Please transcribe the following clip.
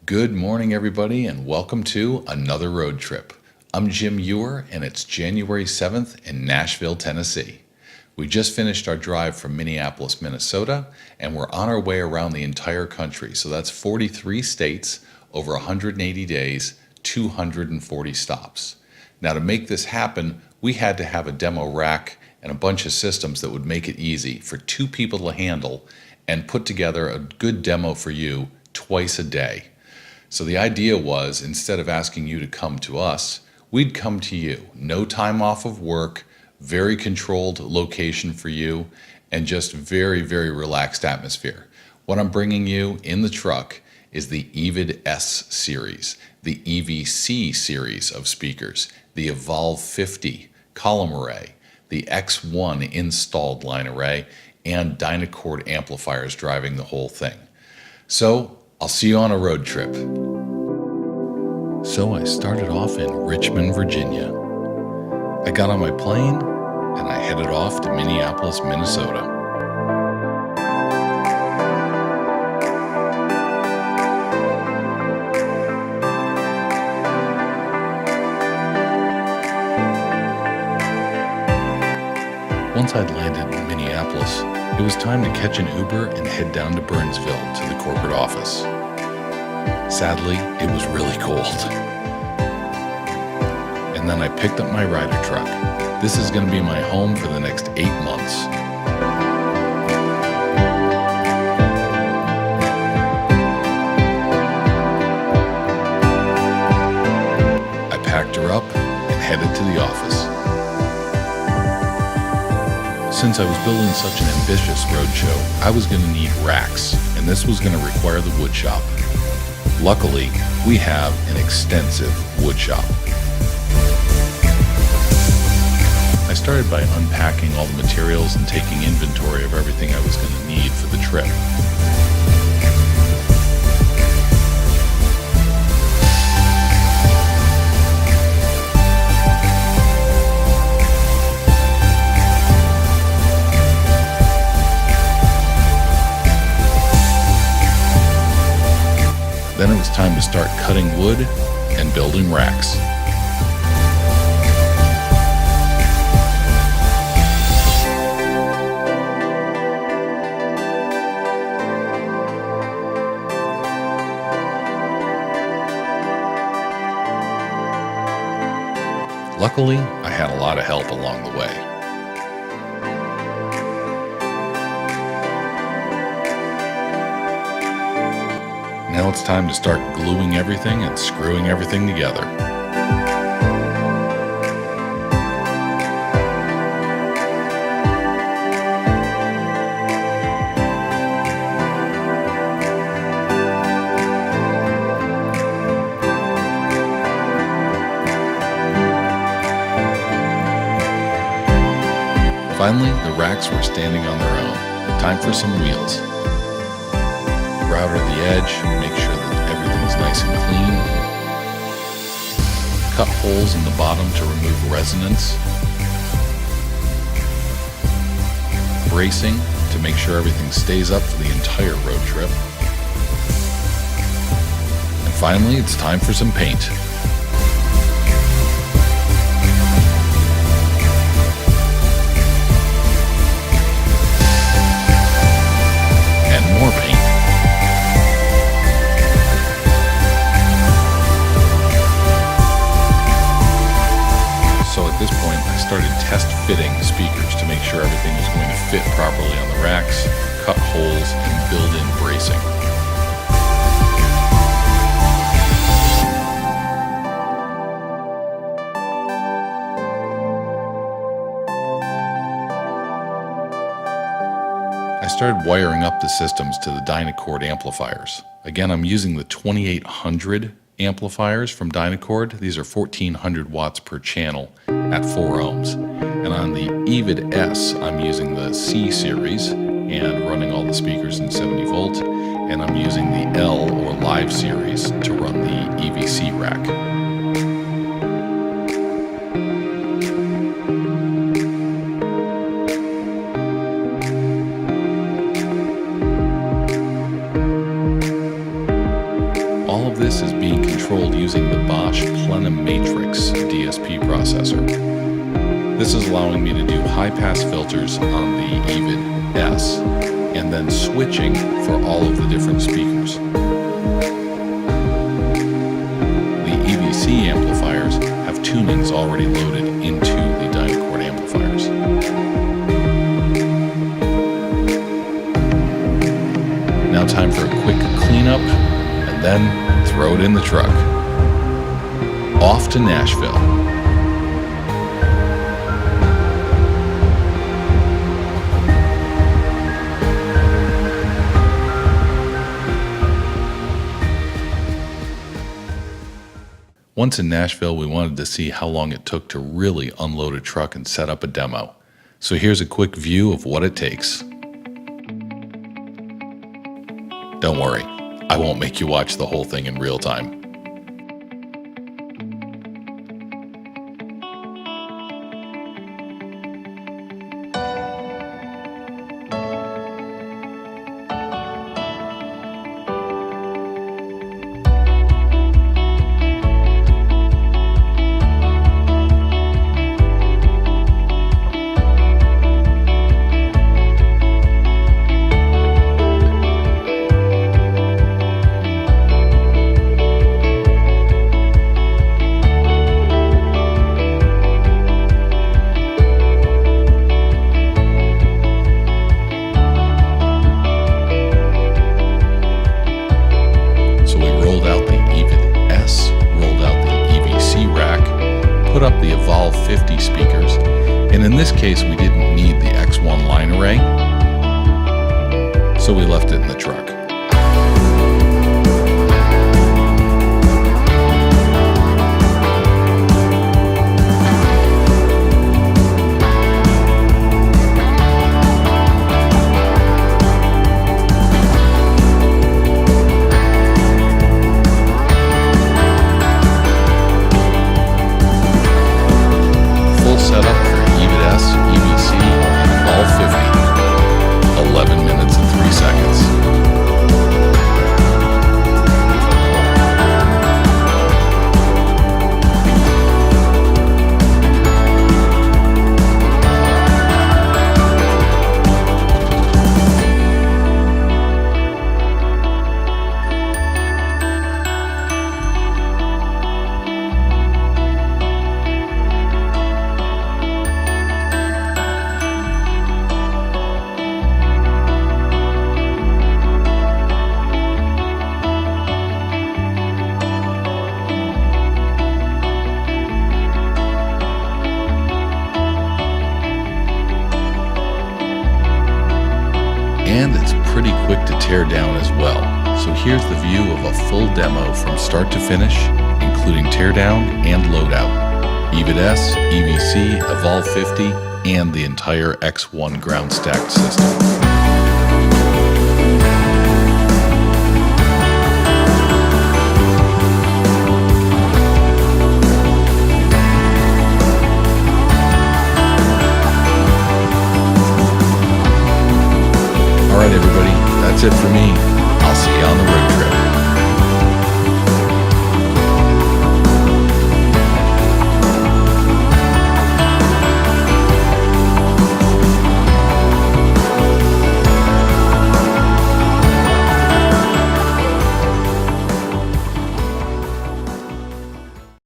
Good morning, everybody, and welcome to another road trip. I'm Jim Ure, and it's January 7th in Nashville, Tennessee. We just finished our drive from Minneapolis, Minnesota, and we're on our way around the entire country. So that's 43 states, over 180 days, 240 stops. Now, to make this happen, we had to have a demo rack and a bunch of systems that would make it easy for two people to handle and put together a good demo for you twice a day. So the idea was, instead of asking you to come to us, we'd come to you. No time off of work, very controlled location for you, and just very, very relaxed atmosphere. What I'm bringing you in the truck is the EVID S series, the EVC series of speakers, the Evolve 50 column array, the X1 installed line array, and Dynacord amplifiers driving the whole thing. So I'll see you on a road trip. So I started off in Richmond, Virginia. I got on my plane and I headed off to Minneapolis, Minnesota. Once I'd landed in Minneapolis, it was time to catch an Uber and head down to Burnsville to the corporate office. Sadly, it was really cold. And then I picked up my rider truck. This is going to be my home for the next 8 months. I packed her up and headed to the office. Since I was building such an ambitious roadshow, I was going to need racks, and this was going to require the wood shop. Luckily, we have an extensive wood shop. I started by unpacking all the materials and taking inventory of everything I was going to need for the trip. Then it was time to start cutting wood and building racks. Luckily, I had a lot of help along the way. Now it's time to start gluing everything and screwing everything together. Finally, the racks were standing on their own. Time for some wheels. Router the edge, make sure that everything's nice and clean. Cut holes in the bottom to remove resonance. Bracing to make sure everything stays up for the entire road trip. And finally, it's time for some paint. And more paint. So at this point, I started test fitting speakers to make sure everything was going to fit properly on the racks, cut holes, and build in bracing. I started wiring up the systems to the Dynacord amplifiers. Again, I'm using the 2800 amplifiers from Dynacord. These are 1400 watts per channel at 4 ohms. And on the EVID S, I'm using the C series and running all the speakers in 70 volt. And I'm using the L or Live series to run the EVC rack. This is allowing me to do high-pass filters on the EVID S, and then switching for all of the different speakers. The EVC amplifiers have tunings already loaded into the Dynacord amplifiers. Now time for a quick cleanup, and then throw it in the truck. Off to Nashville. Once in Nashville, we wanted to see how long it took to really unload a truck and set up a demo. So here's a quick view of what it takes. Don't worry, I won't make you watch the whole thing in real time. Put up the Evolve 50 speakers, and in this case we didn't need the X1 line array, so we left it in the truck. Setup for EVID S, EVC, all 50, 11 minutes and 3 seconds. And it's pretty quick to tear down as well. So here's the view of a full demo from start to finish, including teardown and loadout. EVID S, EVC, Evolve 50, and the entire X1 ground stacked system. Alright everybody, that's it for me. I'll see you on the road.